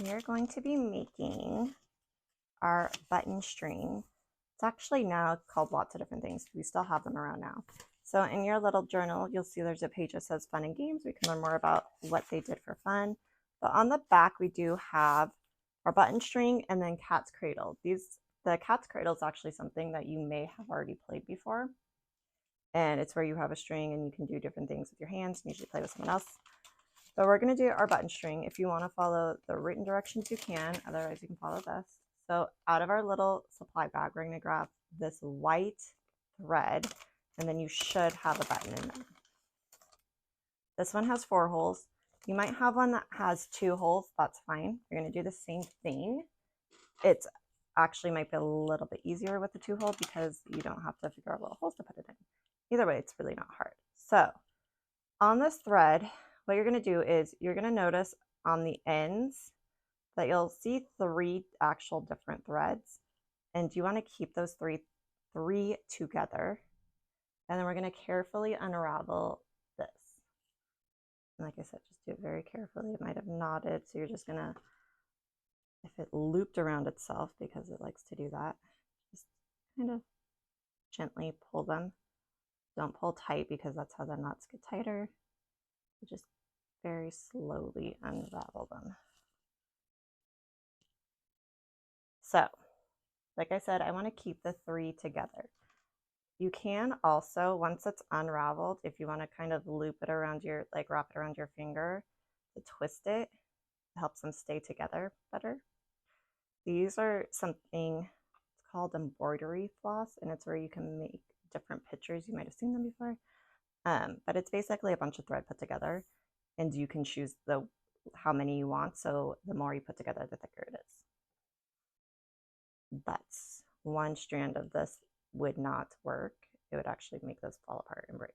we are going to be making our button string. It's actually now called lots of different things. We still have them around now. So in your little journal, you'll see there's a page that says fun and games. We can learn more about what they did for fun. But on the back, we do have our button string and then cat's cradle. The cat's cradle is actually something that you may have already played before. And it's where you have a string and you can do different things with your hands and usually play with someone else. But we're going to do our button string. If you want to follow the written directions, you can. Otherwise, you can follow this. So out of our little supply bag, we're going to grab this white thread, and then you should have a button in there. This one has 4 holes. You might have one that has 2 holes. That's fine. You're going to do the same thing. It's actually might be a little bit easier with the 2 hole because you don't have to figure out what holes to put it in. Either way, it's really not hard. So on this thread, what you're going to do is you're going to notice on the ends that you'll see 3 actual different threads, and you want to keep those three together. And then we're going to carefully unravel this. And like I said, just do it very carefully. It might have knotted, so you're just going to, if it looped around itself, because it likes to do that, just kind of gently pull them. Don't pull tight because that's how the knots get tighter. Just very slowly unravel them. So, like I said, I want to keep the 3 together. You can also, once it's unraveled, if you want to kind of loop it around your, like wrap it around your finger to twist it, it helps them stay together better. These are something, it's called embroidery floss, and it's where you can make different pictures. You might have seen them before. But it's basically a bunch of thread put together, and you can choose how many you want. So the more you put together, the thicker it is. But one strand of this would not work. It would actually make this fall apart and break.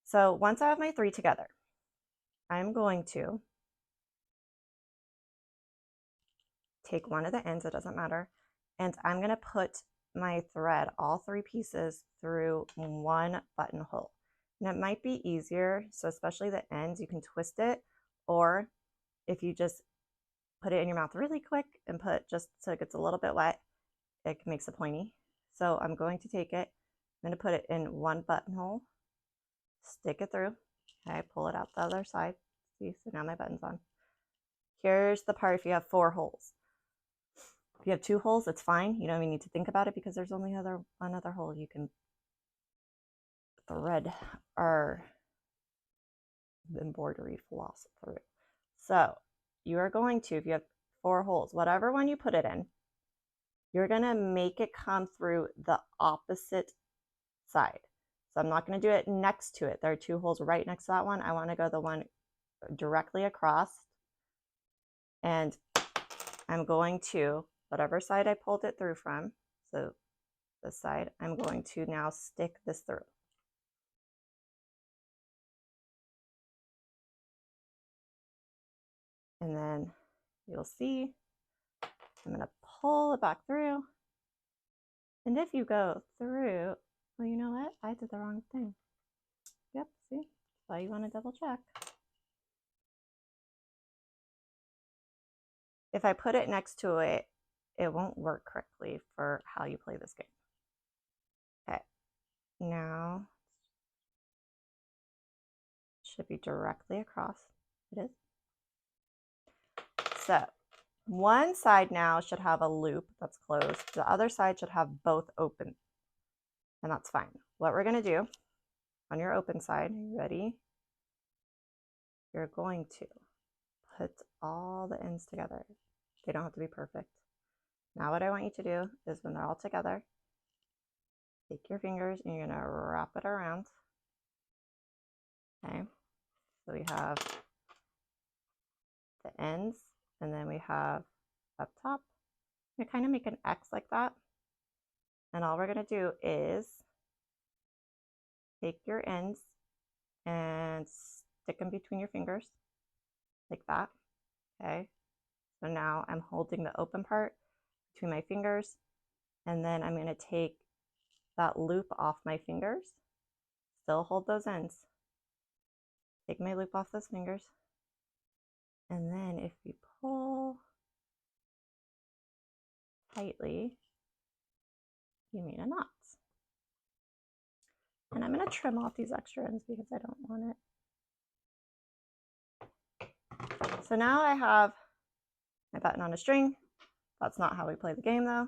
So once I have my 3 together, I'm going to take one of the ends, it doesn't matter, and I'm going to put my thread, all 3 pieces, through one buttonhole. And it might be easier, so especially the ends, you can twist it, or if you just put it in your mouth really quick and put just so it gets a little bit wet, it makes it pointy. So I'm going to take it, I'm going to put it in one buttonhole, stick it through, okay, pull it out the other side. See, so now my button's on. Here's the part if you have 4 holes. If you have 2 holes, it's fine. You don't even need to think about it because there's only one other hole you can thread our embroidery floss through. So you are going to, if you have 4 holes, whatever one you put it in, you're going to make it come through the opposite side. So I'm not going to do it next to it. There are 2 holes right next to that one. I want to go the one directly across, and I'm going to, whatever side I pulled it through from, so this side, I'm going to now stick this through. And then you'll see I'm going to pull it back through. And if you go through, well, you know what? I did the wrong thing. Yep, see? So you want to double check. If I put it next to it, it won't work correctly for how you play this game. Okay, now it should be directly across. It is. So one side now should have a loop that's closed. The other side should have both open, and that's fine. What we're going to do on your open side, you ready? You're going to put all the ends together. They don't have to be perfect. Now what I want you to do is when they're all together, take your fingers and you're going to wrap it around. Okay, so we have the ends, and then we have up top. You kind of make an X like that. And all we're going to do is take your ends and stick them between your fingers like that. Okay, so now I'm holding the open part between my fingers, and then I'm going to take that loop off my fingers, still hold those ends, take my loop off those fingers, and then if you pull, tightly, you made a knot. And I'm going to trim off these extra ends because I don't want it. So now I have my button on a string. That's not how we play the game though.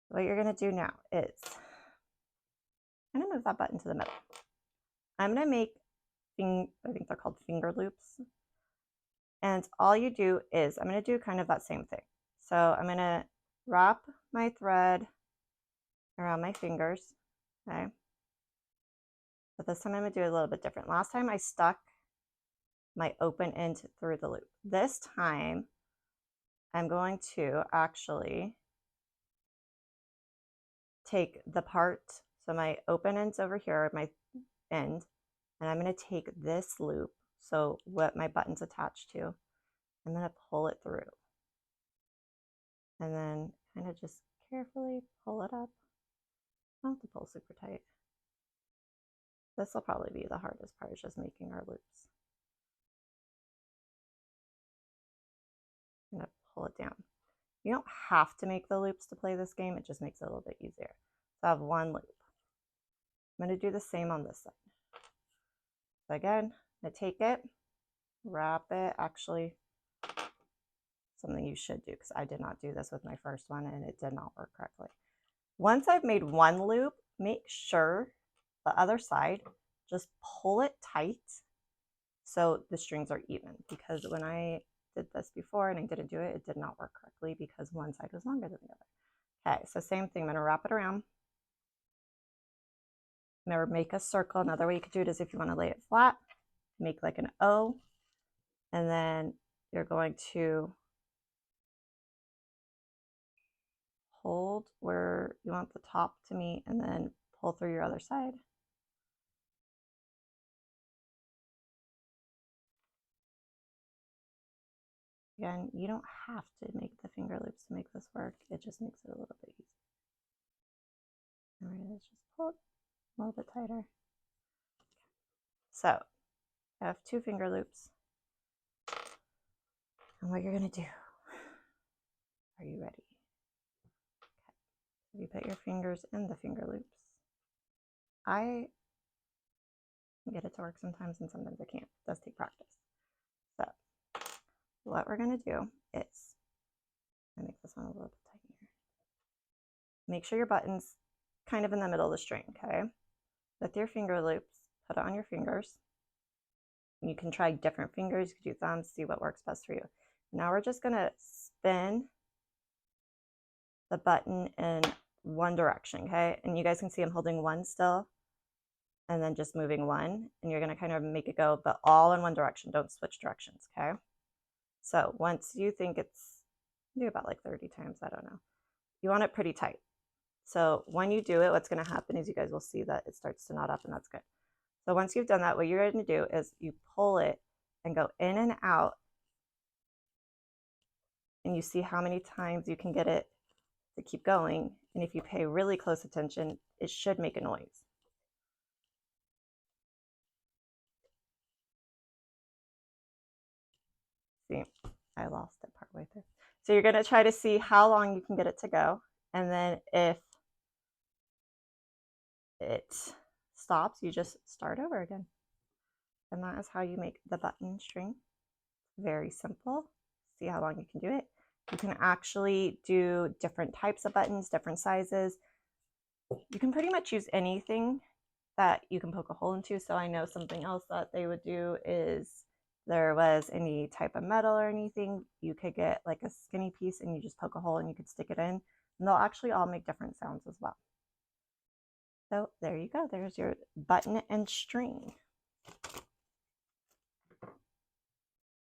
What you're going to do now is I'm going to move that button to the middle. I'm going to make, I think they're called finger loops. And all you do is, I'm going to do kind of that same thing. So I'm going to wrap my thread around my fingers, okay? But this time I'm going to do it a little bit different. Last time I stuck my open end through the loop. This time I'm going to actually take the part, so my open end's over here, my end, and I'm going to take this loop, so what my button's attached to, I'm going to pull it through. And then kind of just carefully pull it up. I don't have to pull super tight. This will probably be the hardest part, is just making our loops. I'm going to pull it down. You don't have to make the loops to play this game, it just makes it a little bit easier. So I have one loop. I'm going to do the same on this side. So again, I'm going to take it, wrap it, actually something you should do because I did not do this with my first one and it did not work correctly. Once I've made one loop, make sure the other side, just pull it tight so the strings are even, because when I did this before and I didn't do it, it did not work correctly because one side was longer than the other. Okay, so same thing, I'm going to wrap it around. Remember, make a circle. Another way you could do it is if you want to lay it flat, make like an O, and then you're going to hold where you want the top to meet and then pull through your other side. Again, you don't have to make the finger loops to make this work. It just makes it a little bit easier. All right, let's just pull it a little bit tighter. So I have 2 finger loops. And what you're going to do, are you ready? Okay. You put your fingers in the finger loops. I can get it to work sometimes and sometimes I can't. It does take practice. So what we're going to do is, I make this one a little bit tighter. Make sure your button's kind of in the middle of the string, okay? With your finger loops, put it on your fingers. You can try different fingers, you can do thumbs, see what works best for you. Now we're just gonna spin the button in one direction, okay? And you guys can see I'm holding one still, and then just moving one, and you're gonna kind of make it go, but all in one direction, don't switch directions, okay? So once you think it's, do about like 30 times, I don't know. You want it pretty tight. So when you do it, what's gonna happen is you guys will see that it starts to knot up, and that's good. So once you've done that, what you're going to do is you pull it and go in and out, and you see how many times you can get it to keep going. And if you pay really close attention, it should make a noise. See, I lost it partway through. So you're going to try to see how long you can get it to go. And then if it stops, you just start over again. And that is how you make the button string. Very simple. See how long you can do it. You can actually do different types of buttons, different sizes. You can pretty much use anything that you can poke a hole into. So I know something else that they would do is, there was any type of metal or anything, you could get like a skinny piece and you just poke a hole and you could stick it in, and they'll actually all make different sounds as well. So there you go. There's your button and string.